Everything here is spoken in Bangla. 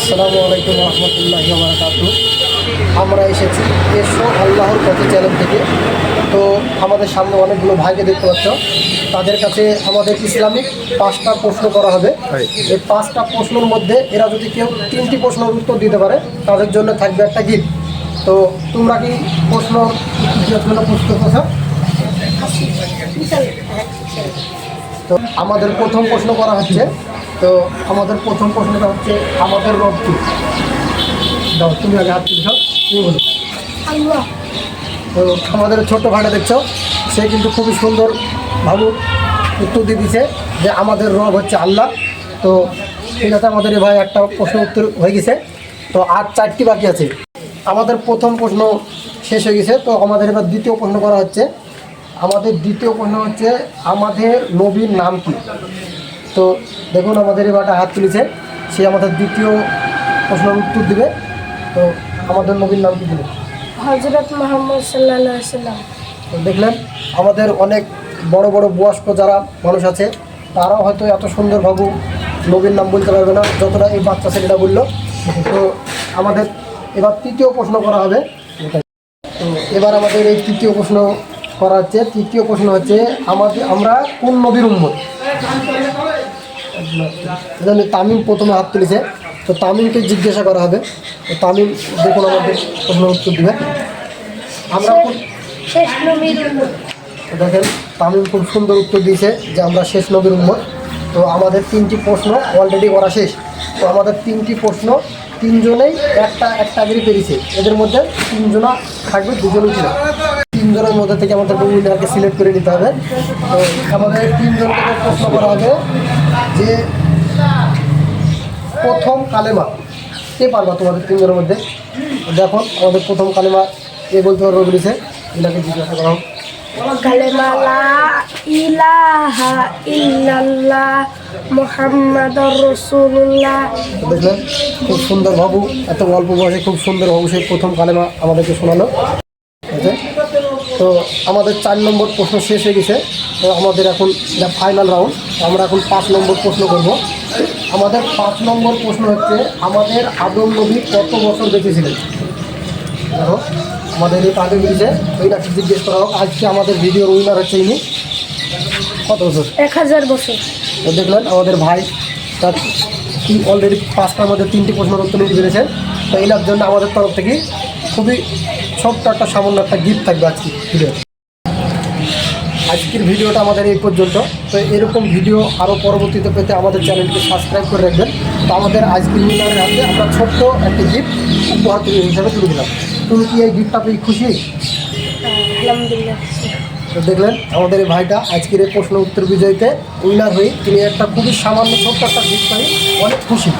আসসালামু আলাইকুম রহমতুল্লাহি ওয়া বারাকাতুহু। আমরা এসেছি এসো আল্লাহর পথে চ্যানেল থেকে। তো আমাদের সামনে অনেকগুলো ভাইকে দেখতে পাচ্ছ, তাদের কাছে আমাদের ইসলামিক 5টা প্রশ্ন করা হবে। এই 5টা প্রশ্নের মধ্যে এরা যদি কেউ 3টি প্রশ্নের উত্তর দিতে পারে তাদের জন্য থাকবে একটা গিফট। তো তোমরা কি প্রস্তুত আছো? তো আমাদের প্রথম প্রশ্ন করা হচ্ছে। তো আমাদের প্রথম প্রশ্নটা হচ্ছে, আমাদের রব কি? দাও, তুমি আগে হাত তুলছ, তুমি বলো। তো আমাদের ছোট্ট ভাইটা দেখছো, সে কিন্তু খুবই সুন্দর ভাবু উত্তর দিয়ে দিছে যে আমাদের রব হচ্ছে আল্লাহ। তো ঠিক আছে, আমাদের এই ভাই একটা প্রশ্ন উত্তর হয়ে গেছে। তো আর 4টি বাকি আছে। আমাদের প্রথম প্রশ্ন শেষ হয়ে গেছে। তো আমাদের এবার দ্বিতীয় প্রশ্ন করা হচ্ছে। আমাদের দ্বিতীয় প্রশ্ন হচ্ছে, আমাদের নবীর নাম কি? তো দেখুন, আমাদের এবারটা হাত তুলেছে, সে আমাদের দ্বিতীয় প্রশ্নের উত্তর দিবে। তো আমাদের নবীর নাম কি দিবে? হযরত মুহাম্মদ সাল্লাল্লাহু আলাইহি ওয়াসাল্লাম। তো দেখলেন, আমাদের অনেক বড় বড় বয়স্ক যারা মানুষ আছে তারাও হয়তো এত সুন্দরভাবে নবীর নাম বলতে পারবে না যতটা এই বাচ্চা ছেলেটা বললো। তো আমাদের এবার তৃতীয় প্রশ্ন করা হবে। তো এবার আমাদের এই তৃতীয় প্রশ্ন করা হচ্ছে। তৃতীয় প্রশ্ন হচ্ছে, আমরা কোন নবীর উম্মত? তামিম প্রথমে হাত তুলেছে। তো তামিমকে জিজ্ঞাসা করা হবে। তো তামিম দেখুন আমাদের প্রশ্নের উত্তর দিবে। আমরা শেষ নবীর উম্মত। দেখেন, তামিম খুব সুন্দর উত্তর দিয়েছে যে আমরা শেষ নবীর উম্মত। তো আমাদের 3টি প্রশ্ন অলরেডি করা শেষ। তো আমাদের 3টি প্রশ্ন 3জনেই একটা করে পেরেছে। এদের মধ্যে 3জনা থাকবে, 2জনই ছিল। 3জনের মধ্যে থেকে আমাদের উইনারকে সিলেক্ট করে নিতে হবে। তো আমাদের 3জন থেকে প্রশ্ন করা হবে যে প্রথম কালেমা কে পারবা তোমাদের 3জনের মধ্যে? দেখো, আমাদের প্রথম কালেমা কে বলতে পারবো বলেছে, এটাকে জিজ্ঞাসা করা হোক। কালেমা লা ইলাহা ইল্লাল্লাহ মুহাম্মাদুর রাসূলুল্লাহ। দেখলেন, খুব সুন্দর ভাবু, এত অল্প বয়সে খুব সুন্দর ভাবু সেই প্রথম কালেমা আমাদেরকে শোনালো। ঠিক আছে, তো আমাদের 4 নম্বর প্রশ্ন শেষ হয়ে গেছে। তো আমাদের এখন যা ফাইনাল রাউন্ড, আমরা এখন 5 নম্বর প্রশ্ন করব। আমাদের 5 নম্বর প্রশ্ন হচ্ছে, আমাদের আদম নবী কত বছর বেঁচে ছিলেন? দেখো, আমাদের এই আগে বেরিয়েছে, ওইটাকে জিজ্ঞেস করা হোক। আজকে আমাদের ভিডিওর উইনার হচ্ছে ইনি। কত বছর? 1000 বছর। তো দেখলেন, আমাদের ভাই তার অলরেডি 5টার মধ্যে 3টি প্রশ্নের উত্তর নিতে পেরেছেন। তো এনার জন্য আমাদের তরফ থেকে খুবই ছোট্ট একটা সামান্য একটা গিফট থাকবে আজকের ভিডিওটা আমাদের এই পর্যন্ত। তো এরকম ভিডিও আরও পরবর্তীতে পেতে আমাদের চ্যানেলকে সাবস্ক্রাইব করে রাখবেন। তো আমাদের আজকের উইনারের হাতে আমরা ছোট্ট একটা গিফট উপহার হিসাবে তুলে দিলাম। তুমি কি এই গিফটটা পেয়ে খুশি? আলহামদুলিল্লাহ। তো দেখলেন, আমাদের এই ভাইটা আজকের এই প্রশ্ন উত্তর বিজয়ীতে উইনার হয়ে তিনি একটা খুবই সামান্য ছোট্ট একটা গিফট পাই অনেক খুশি।